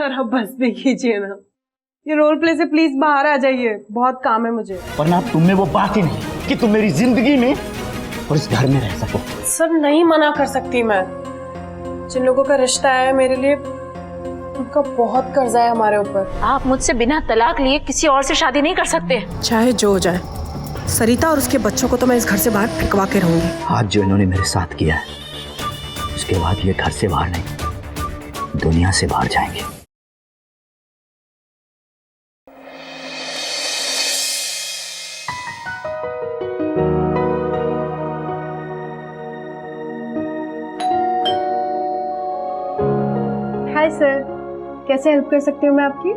Sir अब बस भी कीजिए ना, ये रोल प्ले से प्लीज बाहर आ जाइए, बहुत काम है मुझे। वरना अब तुम में वो बात ही नहीं कि तुम मेरी जिंदगी में और इस घर में रह सको। सर नहीं मना कर सकती मैं, जिन लोगों का रिश्ता है मेरे लिए उनका बहुत कर्जा है हमारे ऊपर। आप मुझसे बिना तलाक लिए किसी और से शादी नहीं कर सकते। चाहे जो हो जाए, सरिता और उसके बच्चों को तो मैं इस घर से बाहर फेंकवा के रहूंगी। आज जो इन्होंने मेरे साथ किया है, उसके बाद ये घर से बाहर नहीं, दुनिया से बाहर जाएंगे। हाय सर, कैसे हेल्प कर सकती हूँ मैं आपकी?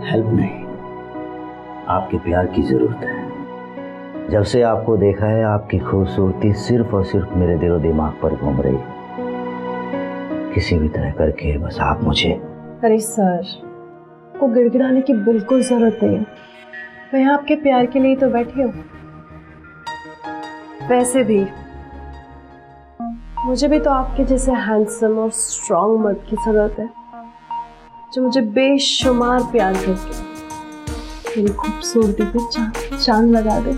हेल्प नहीं, आपके प्यार की जरूरत है। जब से आपको देखा है, आपकी खूबसूरती सिर्फ और सिर्फ मेरे दिलो दिमाग पर घूम रही। किसी भी तरह करके बस आप मुझे। अरे सर, को गिड़गिड़ाने की बिल्कुल जरूरत नहीं है, मैं यहाँ आपके प्यार के लिए तो बैठी हूँ। वैसे भी मुझे भी तो आपके जैसे हैंडसम और स्ट्रॉन्ग मर्द की जरूरत है, जो मुझे बेशुमार प्यार करके मेरी खूबसूरती पे चांद लगा दे।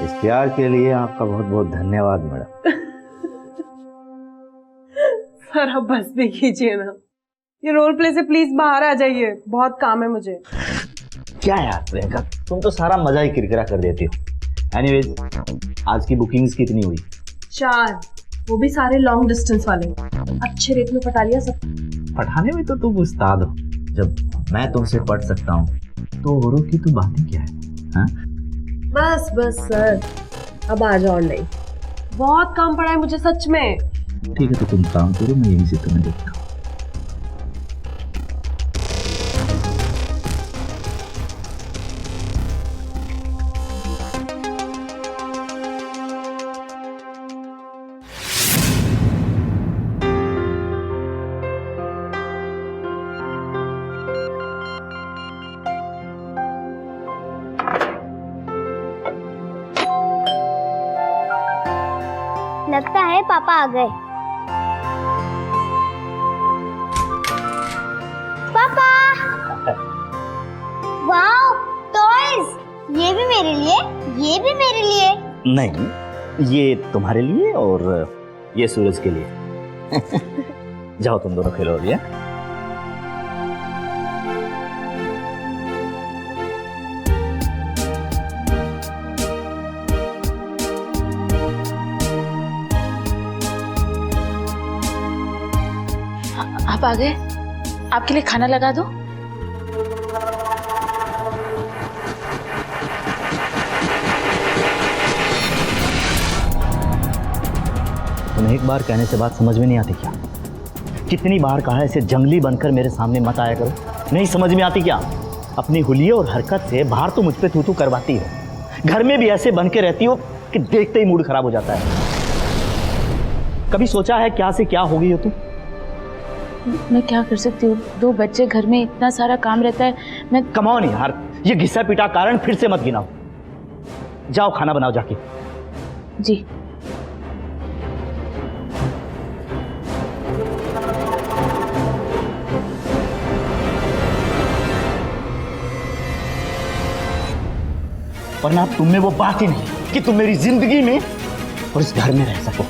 इस प्यार के लिए आपका बहुत बहुत धन्यवाद मैडम। सर अब बस भी कीजिए ना, ये रोल प्ले से प्लीज बाहर आ जाइए, बहुत काम है मुझे। क्या यार प्रियंका, तुम तो सारा मजा ही किरकिरा कर देती हो। एनीवेज, आज की बुकिंग्स कितनी हुई? 4, वो भी सारे लॉन्ग डिस्टेंस वाले। अच्छे रेट में पटा लिया सब। पढ़ाने में तो तुम उस्ताद हो। जब मैं तुमसे पढ़ सकता हूँ तो औरों की तो बातें क्या है? हाँ? बस बस सर, अब आ जाओ। नहीं, बहुत काम पड़ा है मुझे सच में। ठीक है, तो तुम काम करो, मैं यहीं से तुम्हें देखता हूँ। लगता है पापा आ गए। पापा! Wow, toys! ये भी मेरे लिए, ये भी मेरे लिए। नहीं, ये तुम्हारे लिए और ये सूरज के लिए। जाओ तुम दोनों खेलो अभी। आप आ गए, आपके लिए खाना लगा दो। तुम्हें एक बार कहने से बात समझ में नहीं आती क्या? कितनी बार कहा ऐसे जंगली बनकर मेरे सामने मत आया करो। नहीं समझ में आती क्या? अपनी हुलिये और हरकत से बाहर तो मुझ पे तू करवाती हो, घर में भी ऐसे बन के रहती हो कि देखते ही मूड खराब हो जाता है। कभी सोचा है क्या से क्या हो गई हो तुम? मैं क्या कर सकती हूँ, 2 बच्चे, घर में इतना सारा काम रहता है। मैं कमाओ नहीं यार, ये घिसा पिटा कारण फिर से मत गिनाओ। जाओ खाना बनाओ जाके। जी। वरना तुम में वो बात ही नहीं कि तुम मेरी जिंदगी में और इस घर में रह सको।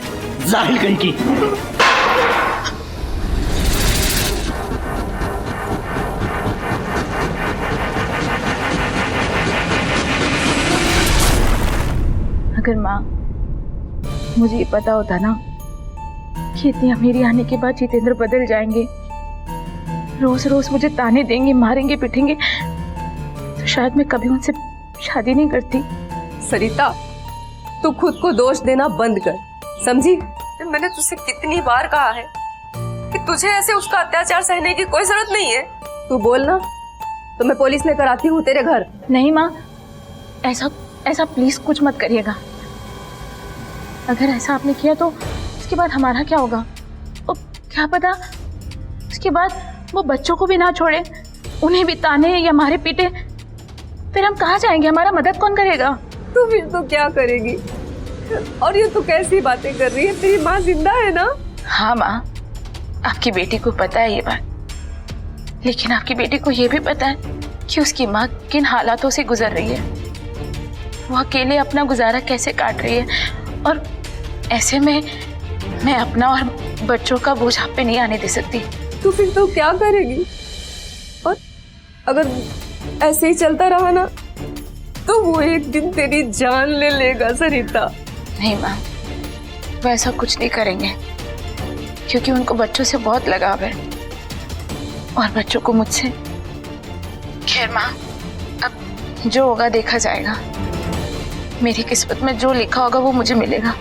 जाहिल कहीं की। अगर माँ मुझे ये पता होता ना कि इतनी अमीरी आने के बाद जितेंद्र बदल जाएंगे, रोज रोज मुझे ताने देंगे, मारेंगे, पिटेंगे, तो शायद मैं कभी उनसे शादी नहीं करती। सरिता, तू खुद को दोष देना बंद कर, समझी? मैंने तुझसे कितनी बार कहा है कि तुझे ऐसे उसका अत्याचार सहने की कोई जरूरत नहीं है। तू बोल ना, तो मैं पुलिस लेकर आती हूँ तेरे घर। नहीं माँ, ऐसा प्लीज कुछ मत करिएगा। अगर ऐसा आपने किया तो उसके बाद हमारा क्या होगा? और क्या पता उसके बाद वो बच्चों को भी ना छोड़े, उन्हें भी ताने या मारे पीटे, फिर हम कहाँ जाएंगे? हमारा मदद कौन करेगा? तो फिर तो क्या करेगी? और ये तो कैसी बातें कर रही है? तेरी माँ जिंदा है ना? हाँ माँ, आपकी बेटी को पता है ये बात, लेकिन आपकी बेटी को ये भी पता है कि उसकी माँ किन हालातों से गुजर रही है। वो अकेले अपना गुजारा कैसे काट रही है, और ऐसे में मैं अपना और बच्चों का बोझ आप पे नहीं आने दे सकती। तो फिर तो क्या करेगी? और अगर ऐसे ही चलता रहा ना, तो वो एक दिन तेरी जान ले लेगा सरिता। नहीं माँ, वो ऐसा कुछ नहीं करेंगे, क्योंकि उनको बच्चों से बहुत लगाव है और बच्चों को मुझसे। खैर माँ, अब जो होगा देखा जाएगा। मेरी किस्मत में जो लिखा होगा वो मुझे मिलेगा।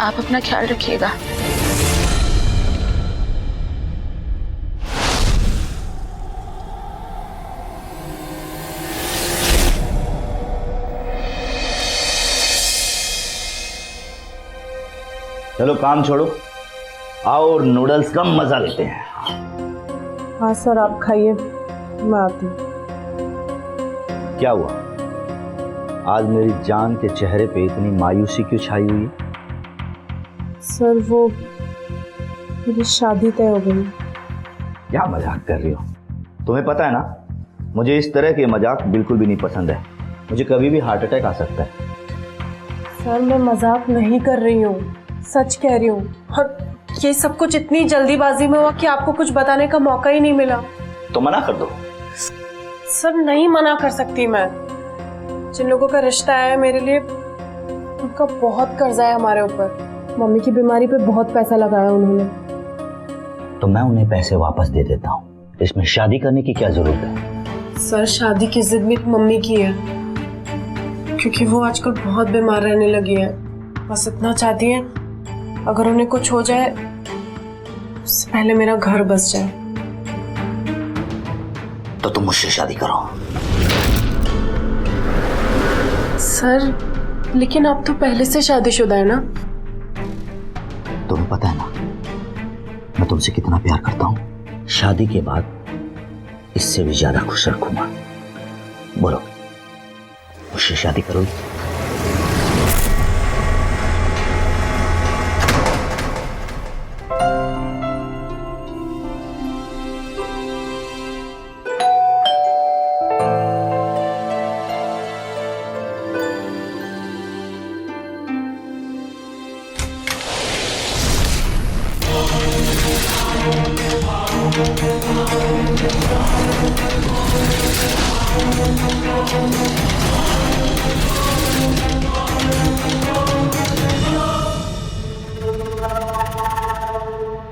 आप अपना ख्याल रखिएगा। चलो काम छोड़ो, आओ और नूडल्स का मजा लेते हैं। हाँ सर, आप खाइए, मैं आती हूँ। क्या हुआ? आज मेरी जान के चेहरे पे इतनी मायूसी क्यों छाई हुई है? सर वो मेरी शादी तय हो गई। क्या मजाक कर रही हो? तुम्हें पता है ना, मुझे इस तरह के मजाक बिल्कुल भी नहीं पसंद है। मुझे कभी भी हार्ट अटैक आ सकता है। सर मैं मजाक नहीं कर रही हूँ, सच कह रही हूँ। और ये सब कुछ इतनी जल्दीबाजी में हुआ कि आपको कुछ बताने का मौका ही नहीं मिला। तो मना कर दो। सर नहीं मना कर सकती मैं। जिन लोगों का रिश्ता है मेरे लिए, उनका बहुत कर्जा है हमारे ऊपर। मम्मी की बीमारी पे बहुत पैसा लगाया उन्होंने। तो मैं उन्हें पैसे वापस दे देता हूँ, इसमें शादी करने की क्या जरूरत है? सर शादी की जिद भी मम्मी की है, क्योंकि वो आजकल बहुत बीमार रहने लगी है। बस इतना चाहती है अगर उन्हें कुछ हो जाए उससे पहले मेरा घर बस जाए। तो तुम मुझसे शादी करो। सर लेकिन आप तो पहले से शादीशुदा है ना? तुम्हें पता है ना मैं तुमसे कितना प्यार करता हूँ। शादी के बाद इससे भी ज्यादा खुश रखूंगा। बोलो, मुझसे शादी करोगी?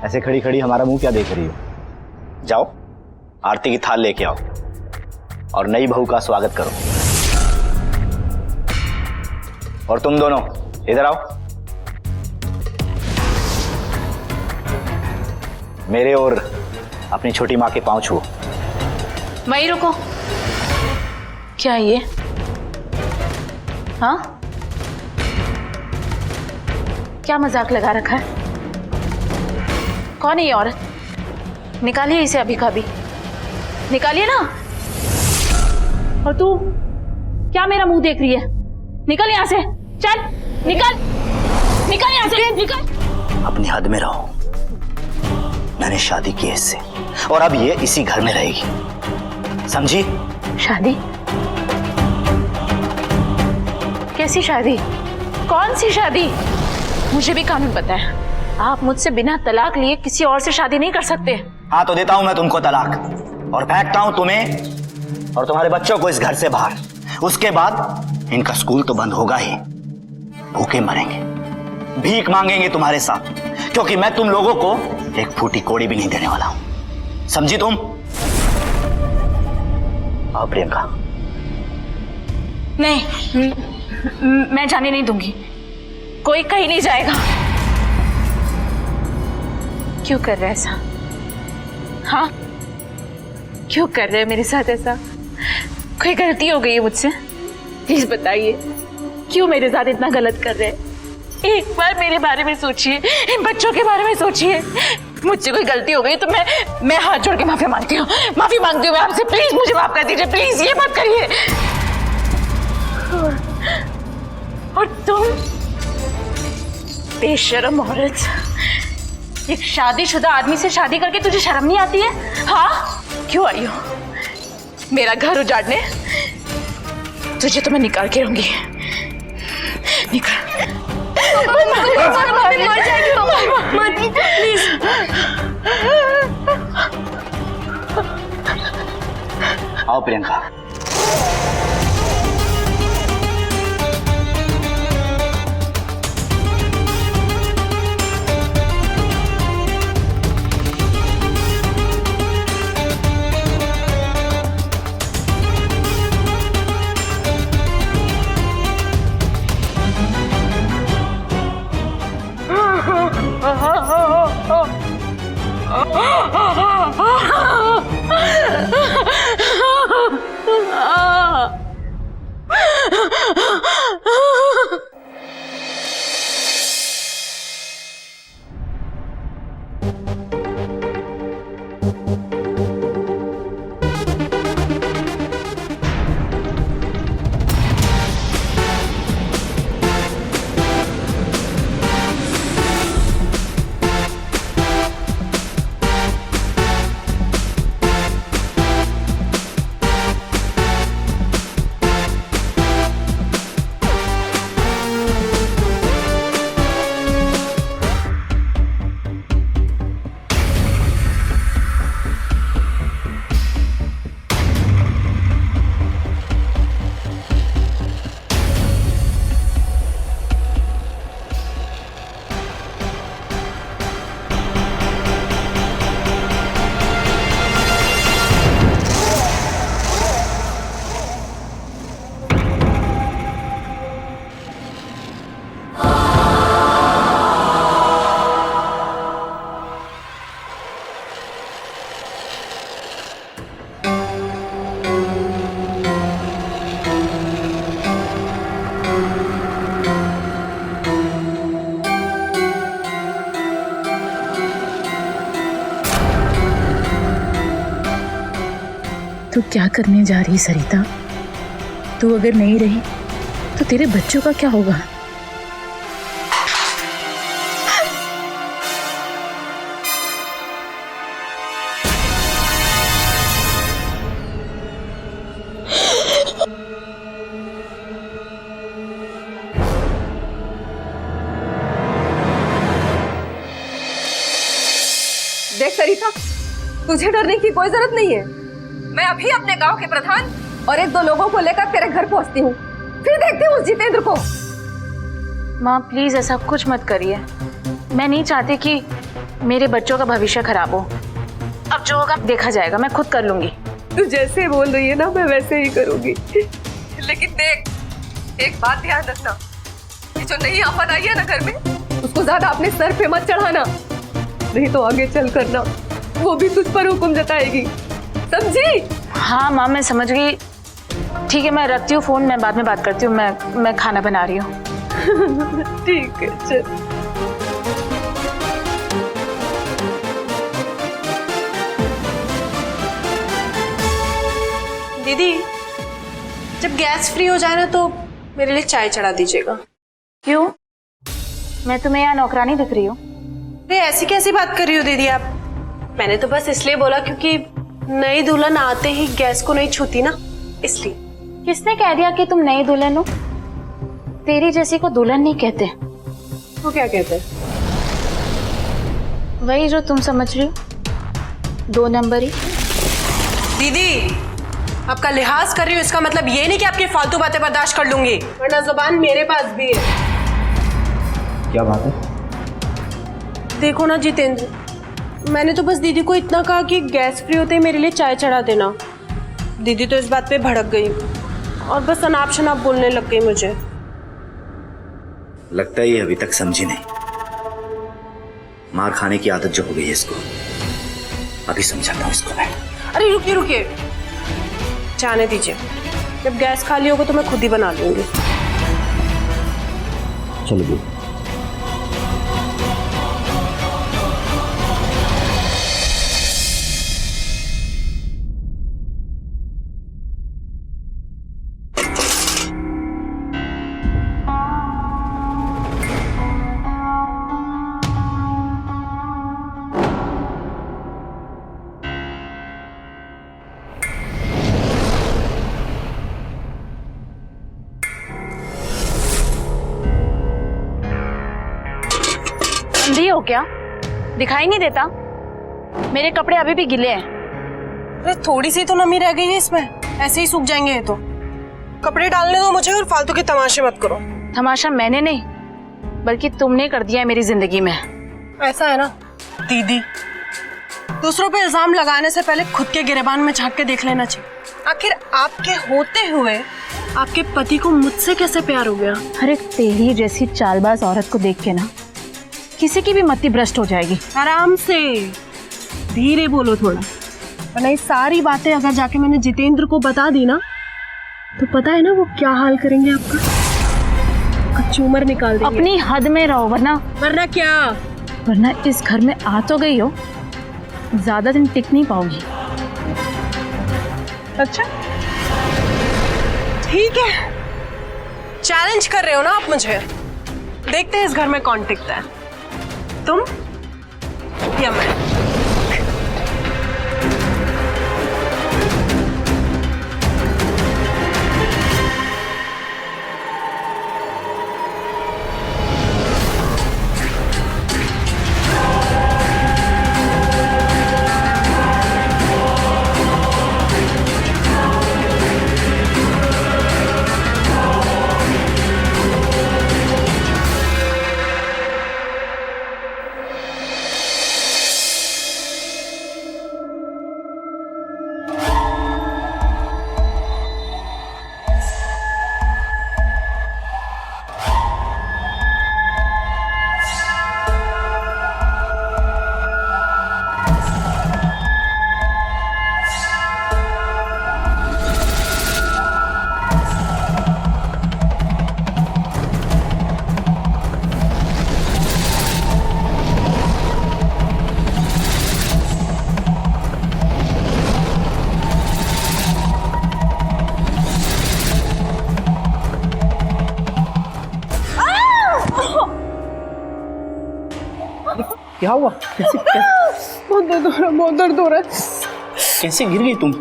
ऐसे खड़ी खड़ी हमारा मुंह क्या देख रही हो? जाओ आरती की थाल लेके आओ और नई बहू का स्वागत करो। और तुम दोनों इधर आओ। मेरे और अपनी छोटी माँ के पांव छुओ। वहीं रुको। क्या ये? हाँ, क्या मजाक लगा रखा है? कौन है ये औरत? निकालिए इसे अभी का अभी, निकालिए ना। और तू क्या मेरा मुंह देख रही है? निकल यहाँ से, चल निकल, निकल यहाँ से, निकल। अपनी हद में रहो। मैंने शादी की है इससे और अब ये इसी घर में रहेगी, समझी? शादी? कैसी शादी? कौन सी शादी? मुझे भी कानून पता है। आप मुझसे बिना तलाक लिए किसी और से शादी नहीं कर सकते। हाँ तो देता हूं मैं तुमको तलाक और फेंकता हूं तुम्हें और तुम्हारे बच्चों को इस घर से बाहर। उसके बाद इनका स्कूल तो बंद होगा ही, भूखे मरेंगे, भीख मांगेंगे तुम्हारे साथ, क्योंकि मैं तुम लोगों को एक फूटी कोड़ी भी नहीं देने वाला हूं। समझी तुम? आओ प्रियंका। नहीं, मैं जाने नहीं दूंगी। कोई कहीं नहीं जाएगा। क्यों कर रहे ऐसा? हाँ, क्यों कर रहे हैं मेरे साथ ऐसा? कोई गलती हो गई है मुझसे? प्लीज बताइए, क्यों मेरे साथ इतना गलत कर रहे हैं? एक बार मेरे बारे में सोचिए, इन बच्चों के बारे में सोचिए। मुझसे कोई गलती हो गई तो मैं हाथ जोड़ के माफी मांगती हूँ मैं आपसे। प्लीज मुझे माफ कर दीजिए, प्लीज ये मत करिए। और तुम बेशर्म औरत, एक शादीशुदा आदमी से शादी करके तुझे शर्म नहीं आती है? हाँ, क्यों आई हो मेरा घर उजाड़ने? तुझे तो मैं निकाल के रहूंगी। निकाल। मर जाएगी प्लीज। आओ प्रियंका। तू क्या करने जा रही सरिता? तू अगर नहीं रही तो तेरे बच्चों का क्या होगा? देख सरिता, तुझे डरने की कोई जरूरत नहीं है। मैं अभी अपने गांव के प्रधान और एक दो लोगों को लेकर तेरे घर पहुंचती हूँ, फिर देखती हूँ उस जितेंद्र को। माँ प्लीज ऐसा कुछ मत करिए। मैं नहीं चाहती कि मेरे बच्चों का भविष्य खराब हो। अब जो होगा देखा जाएगा, मैं खुद कर लूंगी। तू जैसे बोल रही है ना, मैं वैसे ही करूंगी। लेकिन देख, एक बात ध्यान रखना, कि जो नई आफत आई है ना घर में, उसको ज्यादा अपने सर पे मत चढ़ाना, नहीं तो आगे चल करना वो भी तुझ पर हुक्म जताएगी, समझी? हाँ माँ, मैं समझ गई। ठीक है, मैं रखती हूँ फोन, मैं बाद में बात करती हूँ। मैं खाना बना रही हूँ। ठीक है, चल। दीदी, जब गैस फ्री हो जाए ना तो मेरे लिए चाय चढ़ा दीजिएगा। क्यों? मैं तुम्हें यहाँ नौकरानी दिख रही हूँ? अरे ऐसी कैसी बात कर रही हो दीदी आप? मैंने तो बस इसलिए बोला क्योंकि नई दुल्हन आते ही गैस को नहीं छूती ना, इसलिए। किसने कह दिया कि तुम नई दुल्हन हो? तेरी जैसी को दुल्हन नहीं कहते। वो क्या कहते हैं? वही जो तुम समझ रही हो, 2 नंबरी। दीदी, आपका लिहाज कर रही हूँ इसका मतलब ये नहीं कि आपकी फालतू बातें बर्दाश्त कर लूंगी, वरना जुबान मेरे पास भी है। क्या बात है? देखो ना जितेंद्र, मैंने तो बस दीदी को इतना कहा कि गैस फ्री होते ही मेरे लिए चाय चढ़ा देना। दीदी तो इस बात पे भड़क गई और बस अनाप शनाप बोलने लग गई मुझे। लगता है ये अभी तक समझी नहीं। मार खाने की आदत जो हो गई है इसको, अभी समझाता हूँ इसको मैं। अरे रुकिए रुकिए, जाने दीजिए। जब गैस खाली होगा तो मैं खुद ही बना लूंगी। चलो भी। अंधी हो क्या? दिखाई नहीं देता? मेरे कपड़े अभी भी गिले हैं। अरे थोड़ी सी तो नमी रह गई है इसमें, ऐसे ही सूख जाएंगे ये तो। कपड़े डालने दो मुझे और फालतू के तमाशे मत करो। तमाशा मैंने नहीं, बल्कि तुमने कर दिया है मेरी जिंदगी में। ऐसा है ना दीदी, दूसरों पे इल्जाम लगाने से पहले खुद के गिरेबान में झांक के देख लेना चाहिए। आखिर आपके होते हुए आपके पति को मुझसे कैसे प्यार हो गया? अरे तेरी जैसी चालबाज औरत को देख के ना किसी की भी मति भ्रष्ट हो जाएगी। आराम से, धीरे बोलो थोड़ा, वरना ये सारी बातें अगर जाके मैंने जितेंद्र को बता दी ना, तो पता है ना वो क्या हाल करेंगे आपका चूमर निकाल देंगे। अपनी हद में रहो, वरना क्या? वरना इस घर में आ तो गई हो, ज्यादा दिन टिक नहीं पाओगी। अच्छा ठीक है, चैलेंज कर रहे हो ना आप मुझे। देखते हैं इस घर में कौन टिकता है, तुम या मैं। क्या हुआ? कैसे बहुत दर्द हो रहा है, बहुत दर्द हो रहा है। कैसे गिर गई तुम?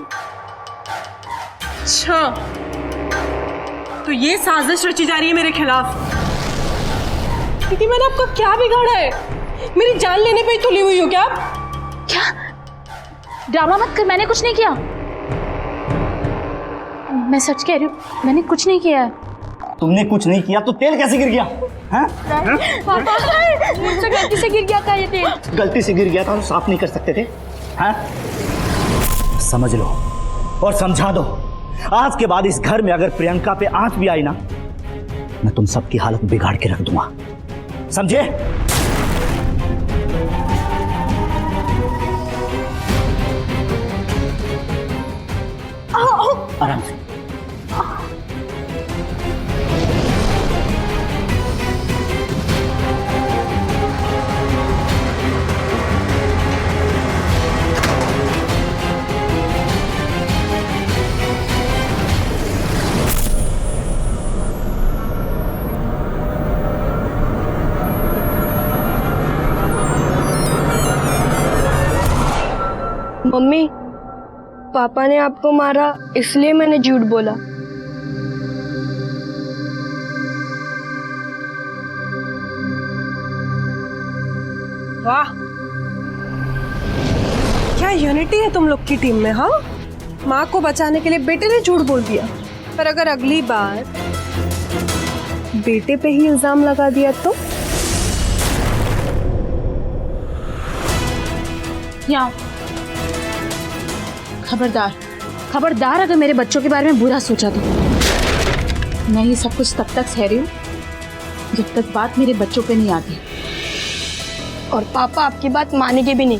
अच्छा, तो ये साजिश रची जा रही है मेरे खिलाफ। दीदी मैंने आपका क्या बिगाड़ा है? मेरी जान लेने पे ही तुली हुई हो क्या आप? क्या? ड्रामा मत कर, मैंने कुछ नहीं किया। मैं सच कह रही हूँ, मैंने कुछ नहीं किया है। तुमने कुछ नहीं किया तो तेल कैसे गिर गया? पापा, मुझसे गलती से गिर गया था ये तेल। गलती से गिर गया था तो साफ नहीं कर सकते थे? हैं? समझ लो और समझा दो, आज के बाद इस घर में अगर प्रियंका पे आंच भी आई ना, मैं तुम सबकी हालत बिगाड़ के रख दूंगा, समझे? आराम से। मम्मी, पापा ने आपको मारा इसलिए मैंने झूठ बोला। वाह, क्या यूनिटी है तुम लोग की टीम में। हाँ, माँ को बचाने के लिए बेटे ने झूठ बोल दिया, पर अगर अगली बार बेटे पे ही इल्जाम लगा दिया तो यहाँ खबरदार, खबरदार अगर मेरे बच्चों के बारे में बुरा सोचा तो मैं ये सब कुछ तब तक सह रही हूँ जब तक बात मेरे बच्चों पे नहीं आती। और पापा आपकी बात मानेंगे भी नहीं,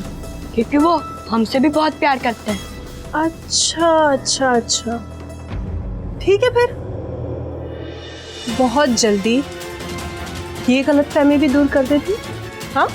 क्योंकि वो हमसे भी बहुत प्यार करते हैं। अच्छा अच्छा अच्छा, ठीक है फिर बहुत जल्दी ये गलतफहमी भी दूर कर देती। हाँ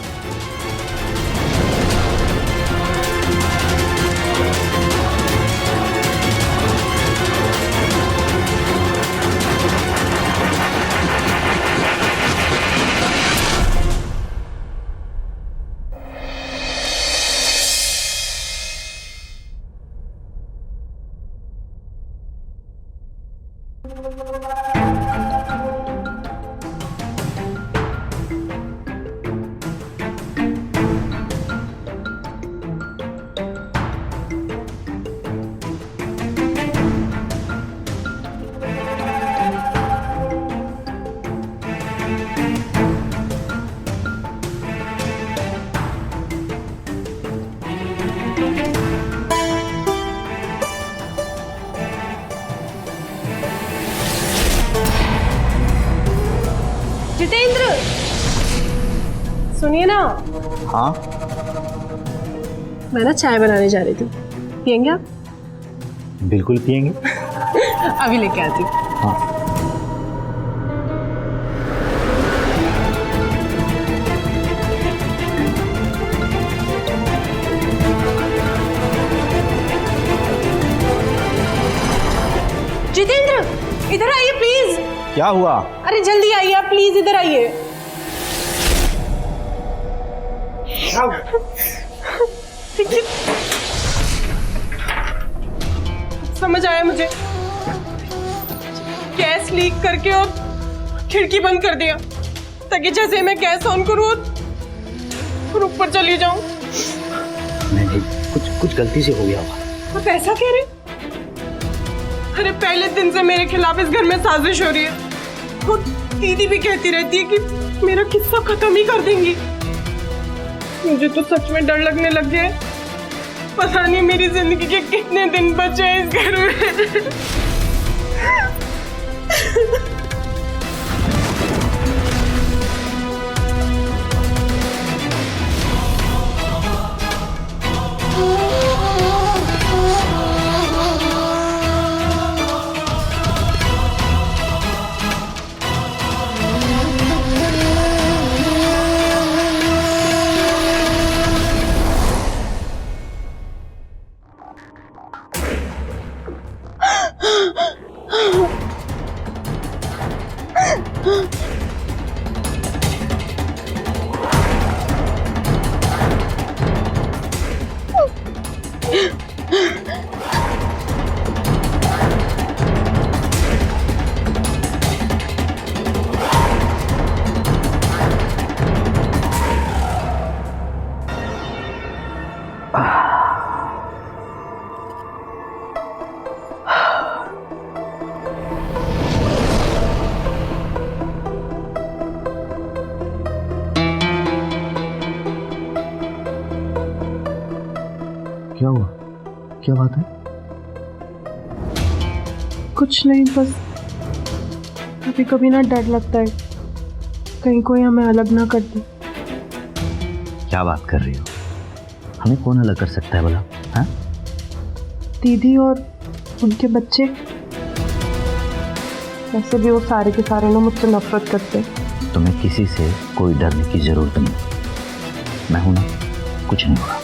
जितेंद्र, सुनिए ना, हाँ मैं ना चाय बनाने जा रही थी, पियेंगे आप? बिल्कुल पियेंगे। अभी लेके आती हूँ। हाँ जितेंद्र, इधर आइए प्लीज। क्या हुआ? अरे जल्दी आइए आप, प्लीज इधर आइए। समझ आया मुझे, गैस लीक करके और खिड़की बंद कर दिया ताकि जैसे मैं गैस ऑन करूँ और ऊपर चली जाऊं। नहीं, कुछ गलती से हो गया होगा। आप ऐसा कह रहे? अरे पहले दिन से मेरे खिलाफ इस घर में साजिश हो रही है। खुद दीदी भी कहती रहती है कि मेरा किस्सा खत्म ही कर देंगी। मुझे तो सच में डर लगने लग गया है। पता नहीं मेरी जिंदगी के कितने दिन बचे हैं इस घर में। क्या हुआ? क्या बात है? कुछ नहीं, बस कभी कभी ना डर लगता है कहीं कोई हमें अलग ना कर दे। क्या बात कर रही हो? हमें कौन अलग कर सकता है भला? हाँ? दीदी और उनके बच्चे। वैसे भी वो सारे के सारे ना मुझसे नफरत करते हैं। तुम्हें किसी से कोई डरने की जरूरत नहीं। मैं हूं ना, कुछ नहीं होगा।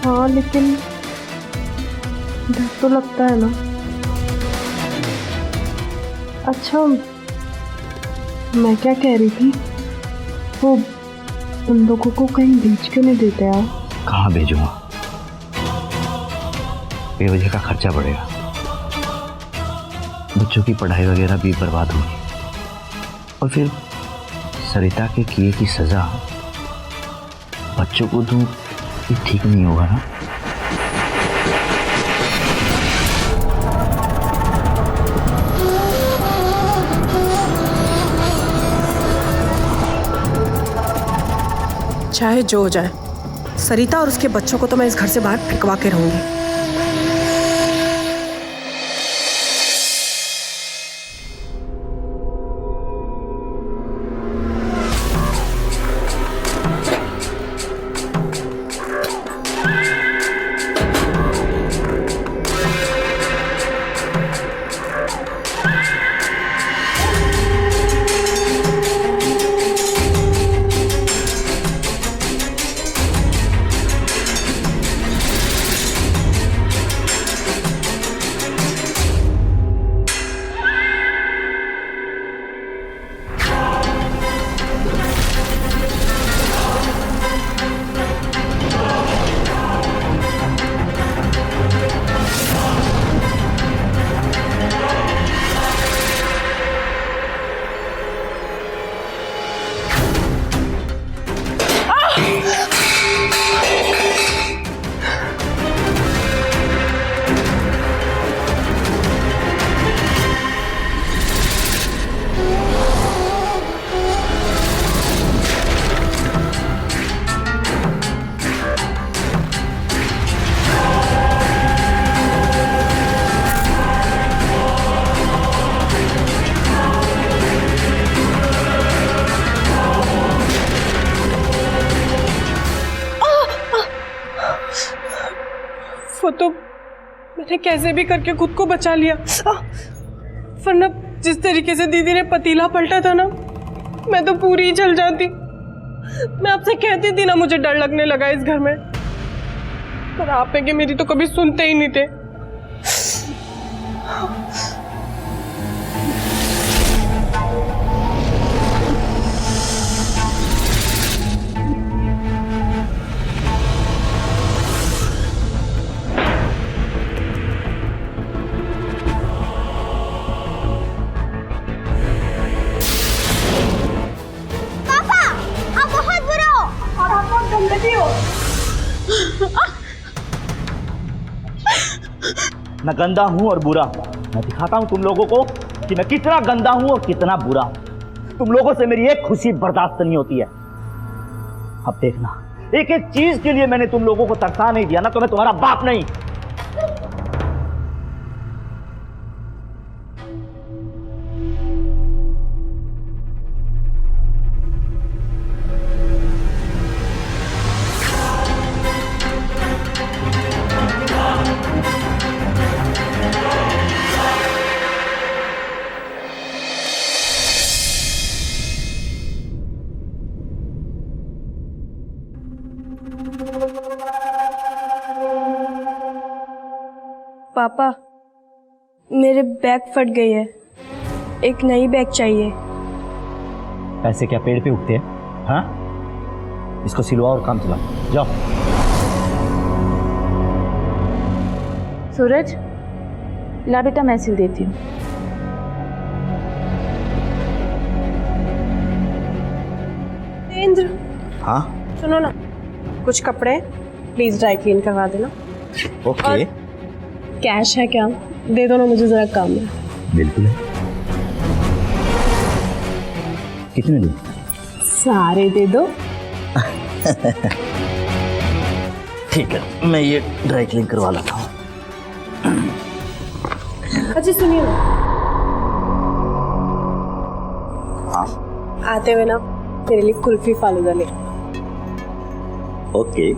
हाँ लेकिन डर तो लगता है ना। अच्छा, मैं क्या कह रही थी, वो उन लोगों को कहीं भेज क्यों नहीं देते यार? कहाँ भेजूंगा? बेवजह का खर्चा बढ़ेगा, बच्चों की पढ़ाई वगैरह भी बर्बाद होगी, और फिर सरिता के किए की सजा बच्चों को दूं, ये ठीक नहीं होगा ना। चाहे जो हो जाए, सरिता और उसके बच्चों को तो मैं इस घर से बाहर फेंकवा के रहूंगी। वो तो मैंने कैसे भी करके खुद को बचा लिया, वरना जिस तरीके से दीदी ने पतीला पलटा था ना, मैं तो पूरी ही जल जाती। मैं आपसे कहती थी ना मुझे डर लगने लगा इस घर में, पर आप है कि मेरी तो कभी सुनते ही नहीं थे। मैं गंदा हूं और बुरा हूं। मैं दिखाता हूं तुम लोगों को कि मैं कितना गंदा हूं और कितना बुरा हूं। तुम लोगों से मेरी एक खुशी बर्दाश्त नहीं होती है। अब देखना, एक एक चीज के लिए मैंने तुम लोगों को तरसा नहीं दिया ना, तो मैं तुम्हारा बाप नहीं। पापा, मेरे बैग फट गई है, एक नई बैग चाहिए। पैसे क्या पेड़ पे उगते हैं? हाँ, इसको सिलवा और काम चला। जाओ। सूरज, ला बेटा मैं सिल देती हूँ। इंद्र, हाँ सुनो ना, कुछ कपड़े प्लीज ड्राई क्लीन करवा देना। ओके। कैश है क्या? दे दो ना, मुझे जरा काम है। बिल्कुल है। कितने दूं? सारे दे दो। ठीक है, मैं ये ड्राई क्लीन करवा लेता हूँ। अच्छा सुनिए ना, हाँ आते हुए ना मेरे लिए कुल्फी फालूदा ले। ओके।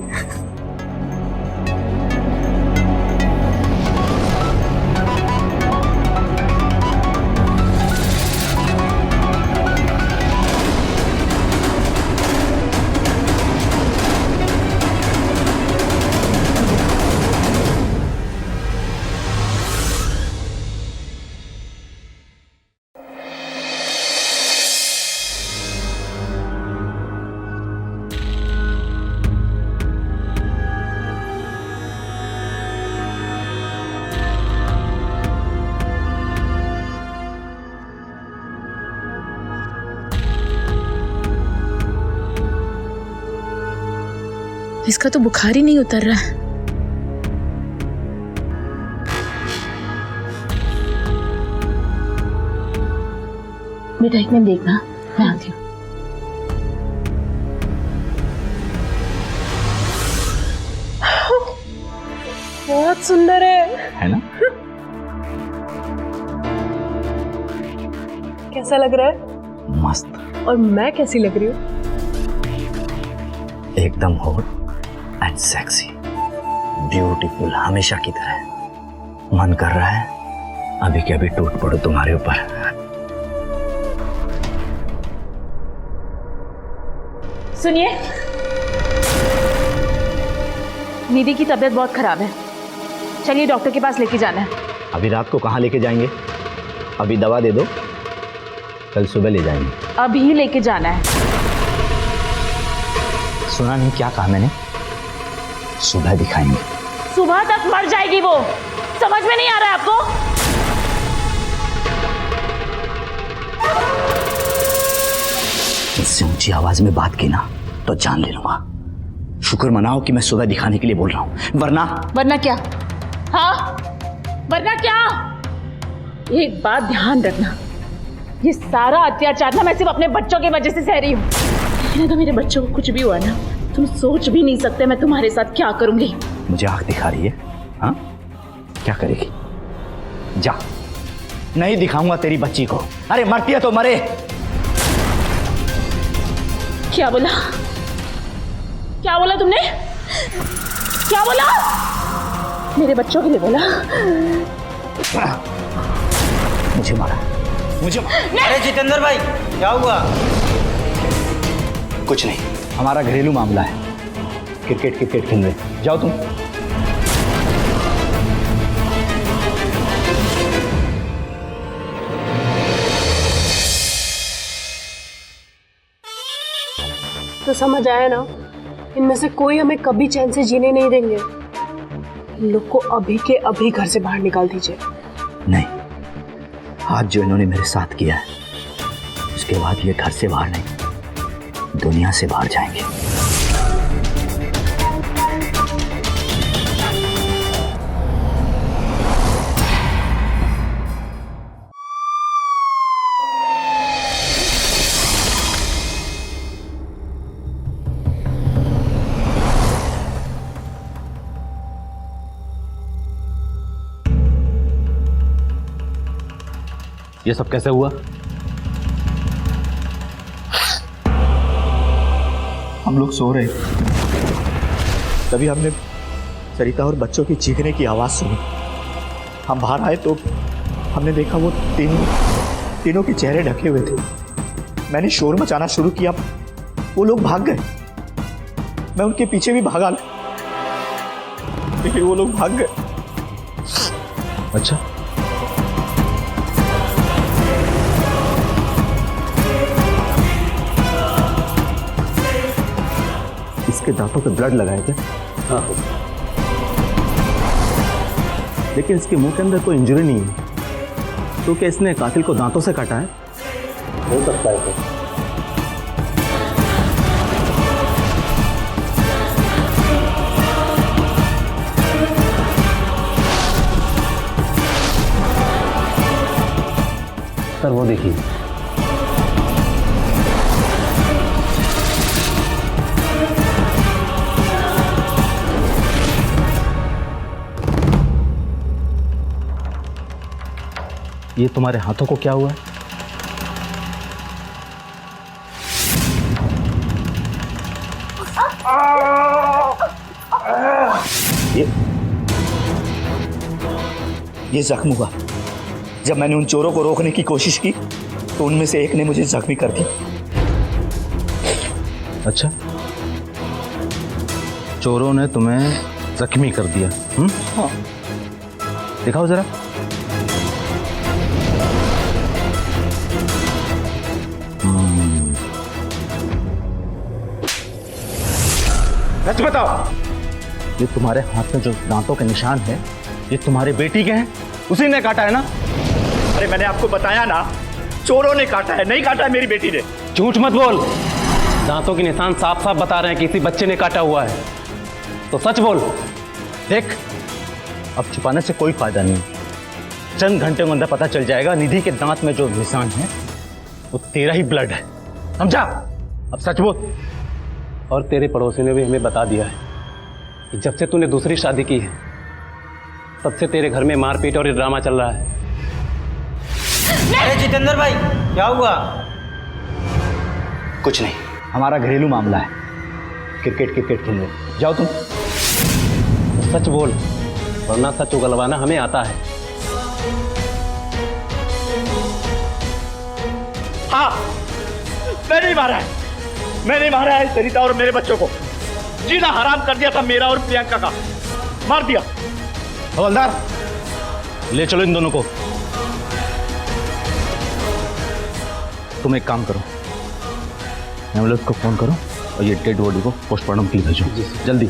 इसका तो बुखार ही नहीं उतर रहा है। बेटा एक मिनट देखना, मैं आती हूँ। सुंदर है ना? कैसा लग रहा है? मस्त। और मैं कैसी लग रही हूँ? एकदम हॉट एंड सेक्सी, ब्यूटीफुल, हमेशा की तरह। मन कर रहा है अभी के अभी टूट पड़ो तुम्हारे ऊपर। सुनिए, निधि की तबीयत बहुत खराब है, चलिए डॉक्टर के पास लेके जाना है। अभी रात को कहाँ लेके जाएंगे? अभी दवा दे दो, कल सुबह ले जाएंगे। अभी लेके जाना है। सुना नहीं क्या कहा मैंने? सुबह दिखाएंगे। सुबह तक मर जाएगी वो, समझ में नहीं आ रहा है आपको? इससे ऊंची आवाज में बात की ना तो जान ले लूंगा। शुक्र मनाओ कि मैं सुबह दिखाने के लिए बोल रहा हूं, वरना क्या? हाँ, वरना क्या? एक बात ध्यान रखना, ये सारा अत्याचार ना मैं सिर्फ अपने बच्चों की वजह से सह रही हूँ। लेकिन अगर मेरे बच्चों को कुछ भी हुआ ना, तुम सोच भी नहीं सकते मैं तुम्हारे साथ क्या करूंगी। मुझे आंख दिखा रही है? हाँ, क्या करेगी? जा, नहीं दिखाऊंगा तेरी बच्ची को। अरे मरती है तो मरे। क्या बोला? क्या बोला तुमने? क्या बोला? मेरे बच्चों के लिए बोला? मुझे मारा, मुझे मारा। अरे जितेंद्र भाई, क्या हुआ? कुछ नहीं, हमारा घरेलू मामला है। क्रिकेट खेल रहे, जाओ तुम। तो समझ आया ना, इनमें से कोई हमें कभी चैन से जीने नहीं देंगे। इन लोग को अभी के अभी घर से बाहर निकाल दीजिए। नहीं, आज जो इन्होंने मेरे साथ किया है, उसके बाद ये घर से बाहर नहीं, दुनिया से बाहर जाएंगे। ये सब कैसे हुआ? हम लोग सो रहे, तभी हमने सरिता और बच्चों की चीखने की आवाज सुनी। हम बाहर आए तो हमने देखा वो तीनों के चेहरे ढके हुए थे। मैंने शोर मचाना शुरू किया, वो लोग भाग गए। मैं उनके पीछे भी भागा, लेकिन वो लोग भाग गए। अच्छा, इसके दांतों पे ब्लड लगाया क्या? हाँ, लेकिन इसके मुंह के अंदर कोई इंजरी नहीं है, तो क्या इसने कातिल को दांतों से काटा है? हो सकता है। सर वो देखिए, ये तुम्हारे हाथों को क्या हुआ है? ये जख्म हुआ जब मैंने उन चोरों को रोकने की कोशिश की, तो उनमें से एक ने मुझे जख्मी कर दिया। अच्छा, चोरों ने तुम्हें जख्मी कर दिया? हाँ। दिखाओ जरा। सच बताओ, ये तुम्हारे हाथ में जो दांतों के निशान है, ये तुम्हारी बेटी के हैं? उसी ने काटा है ना? अरे मैंने आपको बताया ना, चोरों ने काटा है, नहीं काटा है मेरी बेटी ने। झूठ मत बोल, दांतों के निशान साफ साफ बता रहे हैं कि किसी बच्चे ने काटा हुआ है, तो सच बोल। देख, अब छुपाने से कोई फायदा नहीं। चंद घंटे में अंदर पता चल जाएगा निधि के दांत में जो निशान है वो तेरा ही ब्लड है, समझा? अब सच बोल। और तेरे पड़ोसी ने भी हमें बता दिया है कि जब से तूने दूसरी शादी की है, तब से तेरे घर में मारपीट और ये ड्रामा चल रहा है। अरे जितेंद्र भाई क्या हुआ? कुछ नहीं, हमारा घरेलू मामला है। क्रिकेट खेलने जाओ तुम। सच बोल, वरना सच उगलवाना हमें आता है। हाँ, मैंने ही मारा है, मैंने मारा है सरिता और मेरे बच्चों को। जीना हराम कर दिया था मेरा और प्रियंका का, मार दिया। हवलदार, ले चलो इन दोनों को। तुम एक काम करो, एम्बुलेंस को फोन करो और ये डेड बॉडी को पोस्टमार्टम के लिए भेजो जल्दी।